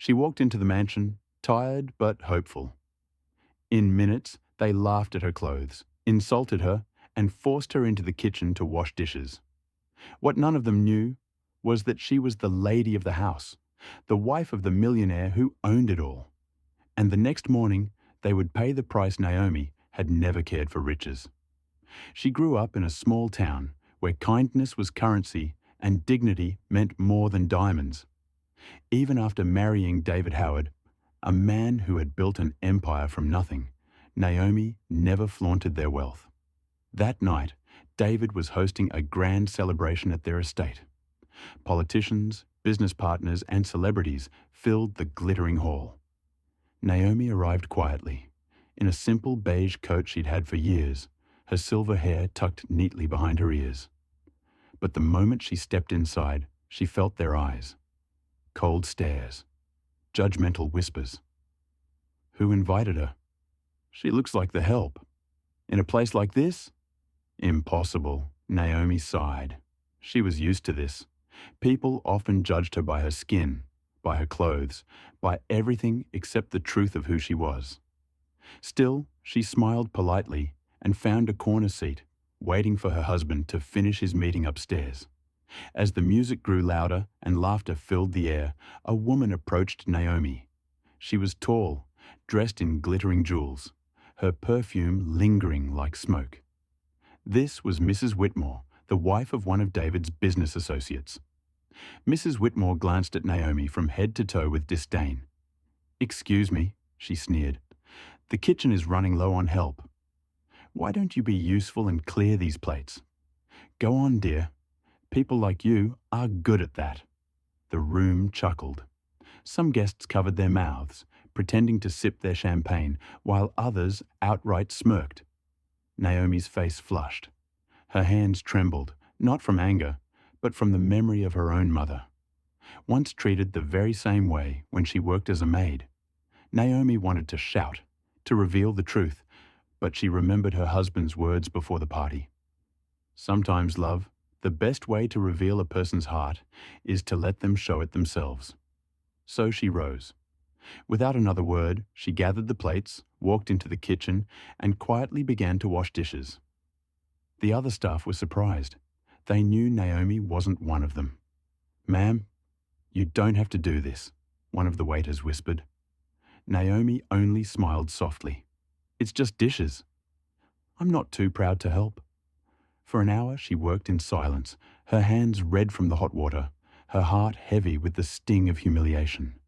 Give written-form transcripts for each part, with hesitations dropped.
She walked into the mansion, tired but hopeful. In minutes, they laughed at her clothes, insulted her, and forced her into the kitchen to wash dishes. What none of them knew was that she was the lady of the house, the wife of the millionaire who owned it all. And the next morning, they would pay the price Naomi had never cared for riches. She grew up in a small town where kindness was currency and dignity meant more than diamonds. Even after marrying David Howard, a man who had built an empire from nothing, Naomi never flaunted their wealth. That night, David was hosting a grand celebration at their estate. Politicians, business partners, and celebrities filled the glittering hall. Naomi arrived quietly, in a simple beige coat she'd had for years, her silver hair tucked neatly behind her ears. But the moment she stepped inside, she felt their eyes. Cold stares. Judgmental whispers. Who invited her? She looks like the help. In a place like this? Impossible, Naomi sighed. She was used to this. People often judged her by her skin, by her clothes, by everything except the truth of who she was. Still, she smiled politely and found a corner seat, waiting for her husband to finish his meeting upstairs. As the music grew louder and laughter filled the air, a woman approached Naomi. She was tall, dressed in glittering jewels, her perfume lingering like smoke. This was Mrs. Whitmore, the wife of one of David's business associates. Mrs. Whitmore glanced at Naomi from head to toe with disdain. "Excuse me," she sneered. "The kitchen is running low on help. Why don't you be useful and clear these plates? Go on, dear. People like you are good at that." The room chuckled. Some guests covered their mouths, pretending to sip their champagne, while others outright smirked. Naomi's face flushed. Her hands trembled, not from anger, but from the memory of her own mother. Once treated the very same way when she worked as a maid. Naomi wanted to shout, to reveal the truth, but she remembered her husband's words before the party. Sometimes, love, the best way to reveal a person's heart is to let them show it themselves. So she rose. Without another word, she gathered the plates, walked into the kitchen, and quietly began to wash dishes. The other staff were surprised. They knew Naomi wasn't one of them. "Ma'am, you don't have to do this," one of the waiters whispered. Naomi only smiled softly. "It's just dishes. I'm not too proud to help." For an hour she worked in silence, her hands red from the hot water, her heart heavy with the sting of humiliation.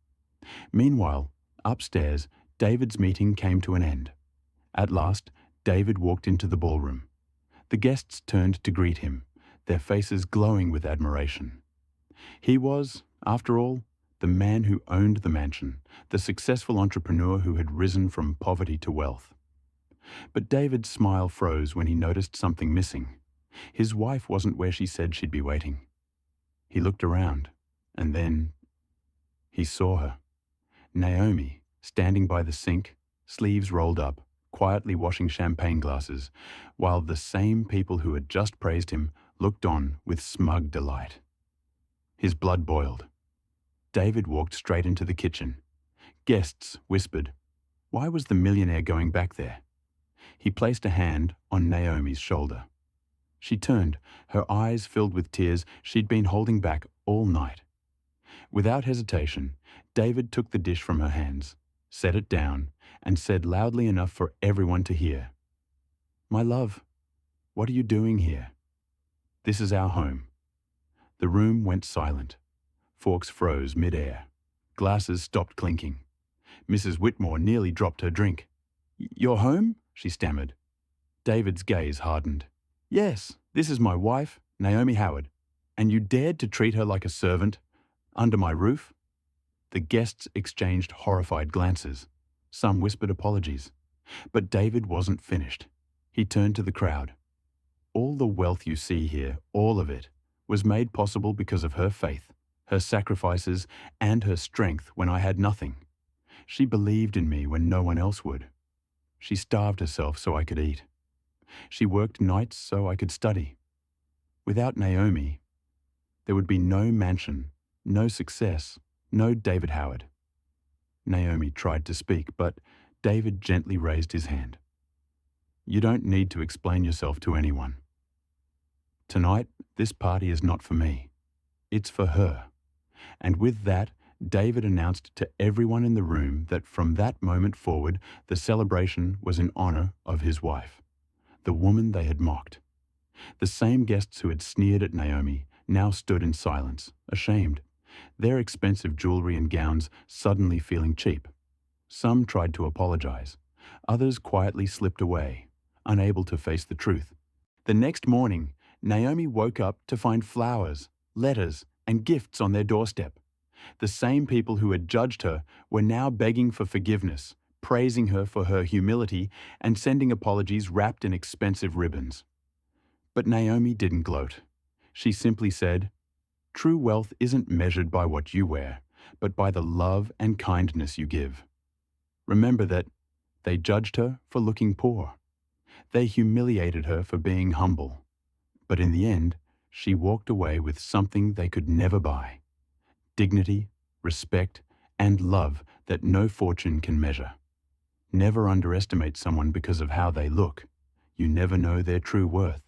Meanwhile, upstairs, David's meeting came to an end. At last, David walked into the ballroom. The guests turned to greet him, their faces glowing with admiration. He was, after all, the man who owned the mansion, the successful entrepreneur who had risen from poverty to wealth. But David's smile froze when he noticed something missing. His wife wasn't where she said she'd be waiting. He looked around, and then he saw her. Naomi, standing by the sink, sleeves rolled up, quietly washing champagne glasses, while the same people who had just praised him looked on with smug delight. His blood boiled. David walked straight into the kitchen. Guests whispered, "Why was the millionaire going back there?" He placed a hand on Naomi's shoulder. She turned, her eyes filled with tears she'd been holding back all night. Without hesitation, David took the dish from her hands, set it down, and said loudly enough for everyone to hear, "My love, what are you doing here? This is our home." The room went silent. Forks froze mid-air. Glasses stopped clinking. Mrs. Whitmore nearly dropped her drink. "Your home?" she stammered. David's gaze hardened. "Yes, this is my wife, Naomi Howard. And you dared to treat her like a servant, under my roof?" The guests exchanged horrified glances. Some whispered apologies. But David wasn't finished. He turned to the crowd. "All the wealth you see here, all of it, was made possible because of her faith, her sacrifices, and her strength when I had nothing. She believed in me when no one else would. She starved herself so I could eat. She worked nights so I could study. Without Naomi, there would be no mansion, no success, no David Howard. Naomi tried to speak, but David gently raised his hand. You don't need to explain yourself to anyone. Tonight, this party is not for me. It's for her. And with that, David announced to everyone in the room that from that moment forward, the celebration was in honor of his wife, the woman they had mocked. The same guests who had sneered at Naomi now stood in silence, ashamed, their expensive jewelry and gowns suddenly feeling cheap. Some tried to apologize. Others quietly slipped away, unable to face the truth. The next morning, Naomi woke up to find flowers, letters, and gifts on their doorstep. The same people who had judged her were now begging for forgiveness, praising her for her humility, and sending apologies wrapped in expensive ribbons. But Naomi didn't gloat. She simply said, "True wealth isn't measured by what you wear, but by the love and kindness you give." Remember that they judged her for looking poor. They humiliated her for being humble. But in the end, she walked away with something they could never buy: dignity, respect, and love that no fortune can measure. Never underestimate someone because of how they look. You never know their true worth.